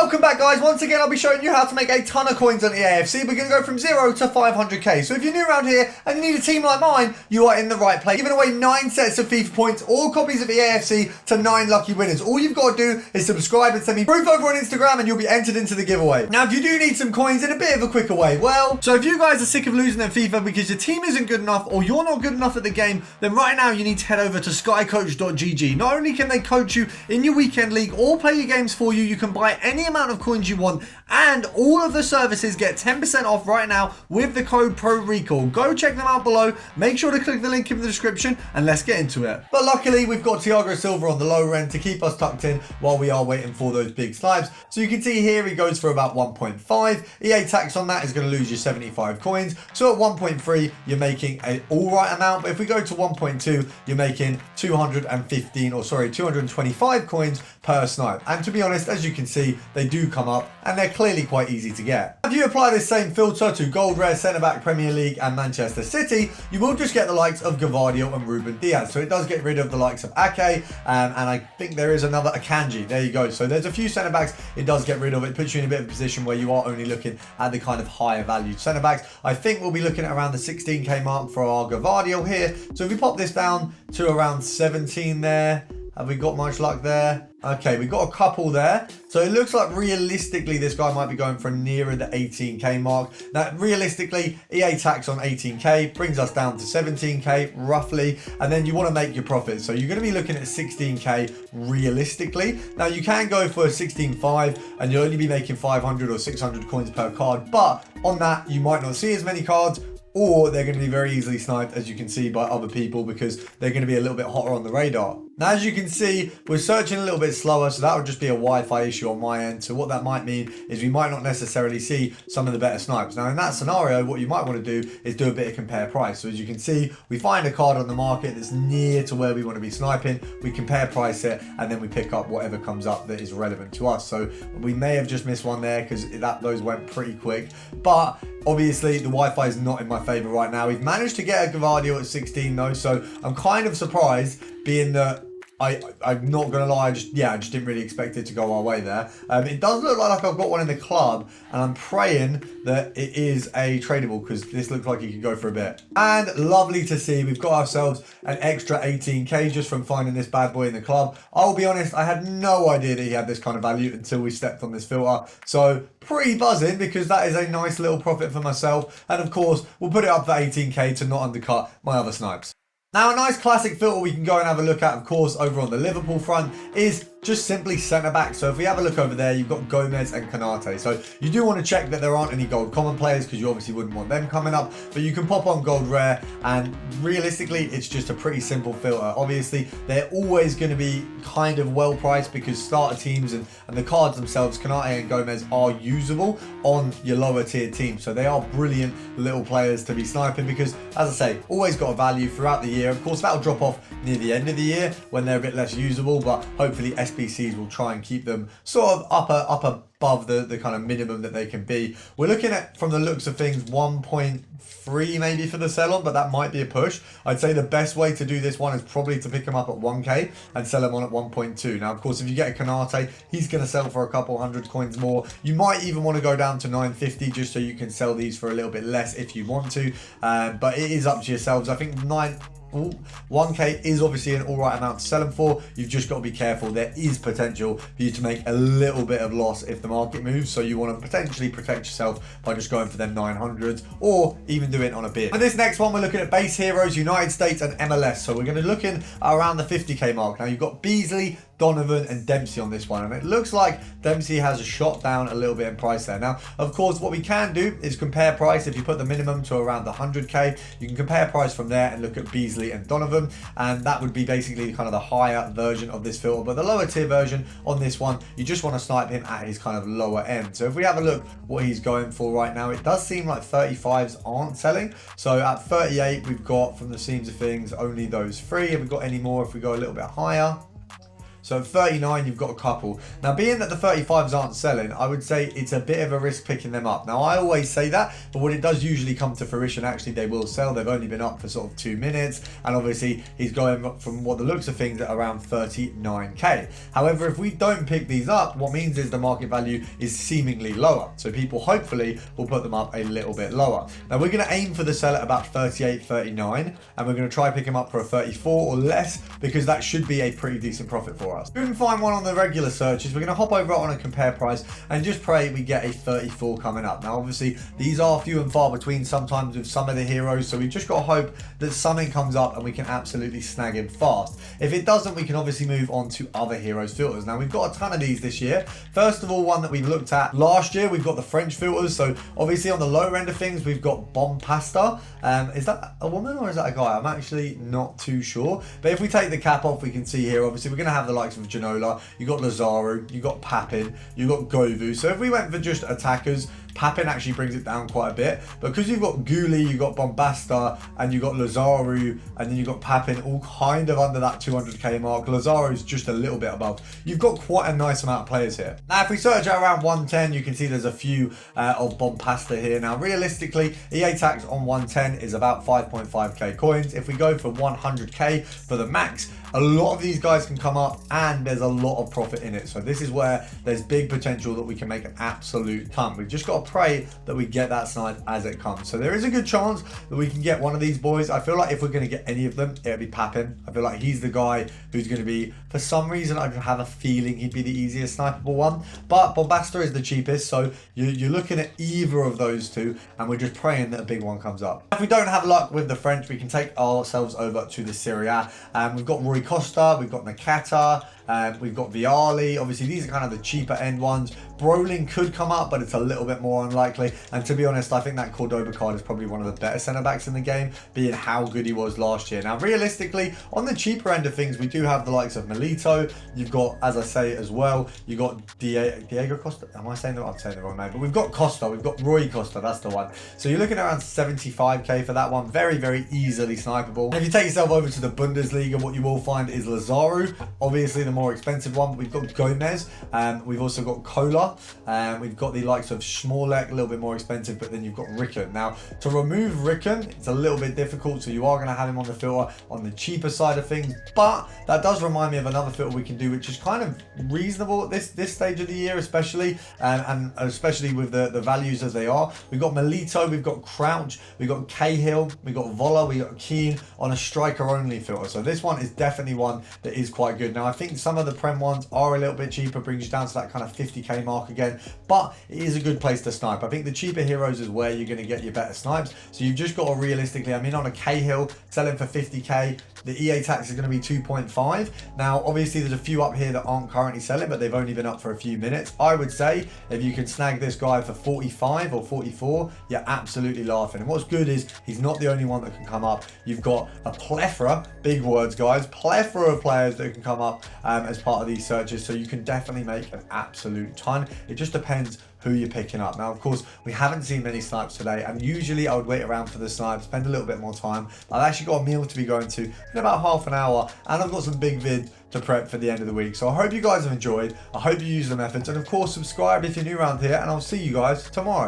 Welcome back, guys. Once again, I'll be showing you how to make a ton of coins on EAFC. We're going to go from 0 to 500k. So if you're new around here and you need a team like mine, you are in the right place. Giving away 9 sets of FIFA points, all copies of EAFC to 9 lucky winners. All you've got to do is subscribe and send me proof over on Instagram and you'll be entered into the giveaway. Now, if you do need some coins in a bit of a quicker way, well, so if you guys are sick of losing at FIFA because your team isn't good enough or you're not good enough at the game, then right now you need to head over to skycoach.gg. Not only can they coach you in your weekend league or play your games for you, you can buy any amount of coins you want, and all of the services get 10% off right now with the code PRORECALL. Go check them out below. Make sure to click the link in the description and let's get into it. But luckily we've got Thiago Silva on the lower end to keep us tucked in while we are waiting for those big snipes. So you can see here he goes for about 1.5. EA tax on that is going to lose you 75 coins. So at 1.3 you're making an alright amount, but if we go to 1.2 you're making 225 coins per snipe. And to be honest, as you can see, they do come up and they're clearly quite easy to get. If you apply this same filter to Gold Rare, Centre Back, Premier League and Manchester City, you will just get the likes of Gavardio and Ruben Diaz. So it does get rid of the likes of Ake and I think there is another Akanji. There you go. So there's a few centre backs it does get rid of. It puts you in a bit of a position where you are only looking at the kind of higher valued centre backs. I think we'll be looking at around the 16k mark for our Gavardio here. So if we pop this down to around 17 there, have we got much luck there? Okay, we've got a couple there. So it looks like realistically this guy might be going for nearer the 18k mark. Now realistically, EA tax on 18k brings us down to 17k roughly, and then you want to make your profit. So you're going to be looking at 16k realistically. Now you can go for 16.5 and you'll only be making 500 or 600 coins per card, but on that you might not see as many cards, or they're going to be very easily sniped, as you can see, by other people because they're going to be a little bit hotter on the radar. Now, as you can see, we're searching a little bit slower, so that would just be a Wi-Fi issue on my end. So what that might mean is we might not necessarily see some of the better snipes. Now, in that scenario, what you might want to do is do a bit of compare price. So as you can see, we find a card on the market that's near to where we want to be sniping. We compare price it, and then we pick up whatever comes up that is relevant to us. So we may have just missed one there because those went pretty quick. But obviously, the Wi-Fi is not in my favor right now. We've managed to get a Gavardio at 16 though, so I'm kind of surprised, being that I'm not gonna lie, I just didn't really expect it to go our way there. It does look like I've got one in the club, and I'm praying that it is a tradable because this looks like it could go for a bit. And lovely to see, we've got ourselves an extra 18k just from finding this bad boy in the club. I'll be honest, I had no idea that he had this kind of value until we stepped on this filter. So pretty buzzing because that is a nice little profit for myself. And of course, we'll put it up for 18k to not undercut my other snipes. Now, a nice classic filter we can go and have a look at, of course, over on the Liverpool front is just simply centre back. So if we have a look over there, you've got Gomez and Konate. So you do want to check that there aren't any gold common players because you obviously wouldn't want them coming up, but you can pop on gold rare and realistically it's just a pretty simple filter. Obviously they're always going to be kind of well priced because starter teams and the cards themselves, Konate and Gomez, are usable on your lower tier team. So they are brilliant little players to be sniping because, as I say, always got a value throughout the year. Of course that'll drop off near the end of the year when they're a bit less usable, but hopefully SBCs will try and keep them sort of up above the kind of minimum that they can be. We're looking at, from the looks of things, 1.3 maybe for the sell-on, but that might be a push. I'd say the best way to do this one is probably to pick them up at 1k and sell them on at 1.2. Now, of course, if you get a Konate, he's going to sell for a couple hundred coins more. You might even want to go down to 950 just so you can sell these for a little bit less if you want to, but it is up to yourselves. I think 1k is obviously an alright amount to sell them for. You've just got to be careful. There is potential for you to make a little bit of loss if the market moves, so you want to potentially protect yourself by just going for them 900s or even do it on a bid. For this next one, we're looking at base heroes, United States and MLS. So we're going to look in around the 50k mark. Now you've got Beasley, Donovan and Dempsey on this one, and it looks like Dempsey has a shot down a little bit in price there. Now, of course, what we can do is compare price. If you put the minimum to around the 100k, you can compare price from there and look at Beasley and Donovan, and that would be basically kind of the higher version of this filter. But the lower tier version on this one, you just want to snipe him at his kind of lower end. So if we have a look what he's going for right now, it does seem like 35s aren't selling. So at 38, we've got, from the seams of things, only those three. Have we got any more if we go a little bit higher? So at 39, you've got a couple. Now, being that the 35s aren't selling, I would say it's a bit of a risk picking them up. Now, I always say that, but when it does usually come to fruition, actually, they will sell. They've only been up for sort of 2 minutes. And obviously, he's going from what the looks of things at around 39k. However, if we don't pick these up, what means is the market value is seemingly lower. So people hopefully will put them up a little bit lower. Now, we're going to aim for the sell at about 38, 39. And we're going to try pick him up for a 34 or less, because that should be a pretty decent profit for us. If we can find one on the regular searches, we're going to hop over on a compare price and just pray we get a 34 coming up. Now, obviously, these are few and far between sometimes with some of the heroes, so we've just got to hope that something comes up and we can absolutely snag him fast. If it doesn't, we can obviously move on to other heroes filters. Now, we've got a ton of these this year. First of all, one that we've looked at last year, we've got the French filters. So obviously on the lower end of things, we've got Bompasta. Is that a woman or is that a guy? I'm actually not too sure. But if we take the cap off, we can see here, obviously, we're going to have the likes of Ginola. You got Lazaru, you got Papin, you got Govu. So if we went for just attackers, Papin actually brings it down quite a bit. But because you've got Guli, you've got Bombasta, and you've got Lazaru, and then you've got Papin, all kind of under that 200k mark. Lazaru's just a little bit above. You've got quite a nice amount of players here. Now, if we search at around 110, you can see there's a few of Bombasta here. Now, realistically, EA tax on 110 is about 5.5k coins. If we go for 100k for the max, a lot of these guys can come up and there's a lot of profit in it. So this is where there's big potential that we can make an absolute ton. We've just got to pray that we get that snipe as it comes. So there is a good chance that we can get one of these boys. I feel like if we're going to get any of them, it'll be Papin. I feel like he's the guy who's going to be, for some reason, I have a feeling he'd be the easiest snipeable one. But Bombasta is the cheapest. So you're looking at either of those two and we're just praying that a big one comes up. If we don't have luck with the French, we can take ourselves over to the Serie A. We've got Rui Costa, we've got Nakata, we've got Vialli. Obviously, these are kind of the cheaper end ones. Brolin could come up, but it's a little bit more unlikely. And to be honest, I think that Cordoba card is probably one of the better centre-backs in the game, being how good he was last year. Now, realistically, on the cheaper end of things, we do have the likes of Milito. You've got, as I say as well, you've got Diego Costa. Am I saying that? I'm saying the wrong name. But we've got Costa. We've got Rui Costa. That's the one. So you're looking at around 75k for that one. Very, very easily snipeable. And if you take yourself over to the Bundesliga, what you will find is Lazaru. Obviously, the more expensive one. We've got Gomez. We've also got Kola. We've got the likes of Schmorlek, a little bit more expensive, but then you've got Rickon. Now, to remove Rickon, it's a little bit difficult, so you are going to have him on the filter on the cheaper side of things, but that does remind me of another filter we can do, which is kind of reasonable at this stage of the year, especially, and especially with the values as they are. We've got Milito, we've got Crouch, we've got Cahill, we've got Vola, we've got Keane on a striker-only filter, so this one is definitely one that is quite good. Now, I think some of the Prem ones are a little bit cheaper, brings you down to that kind of 50k mark again, but it is a good place to snipe. I think the cheaper heroes is where you're going to get your better snipes, so you've just got to realistically, I mean, on a Cahill, selling for 50k, the EA tax is going to be 2.5. Now, obviously, there's a few up here that aren't currently selling, but they've only been up for a few minutes. I would say if you can snag this guy for 45 or 44, you're absolutely laughing. And what's good is he's not the only one that can come up. You've got a plethora, big words, guys, plethora of players that can come up as part of these searches, so you can definitely make an absolute ton. It just depends who you're picking up. Now, of course, we haven't seen many snipes today, and usually I would wait around for the snipe, spend a little bit more time. I've actually got a meal to be going to in about half an hour, and I've got some big vid to prep for the end of the week. So I hope you guys have enjoyed. I hope you use the methods, and of course, subscribe if you're new around here, and I'll see you guys tomorrow.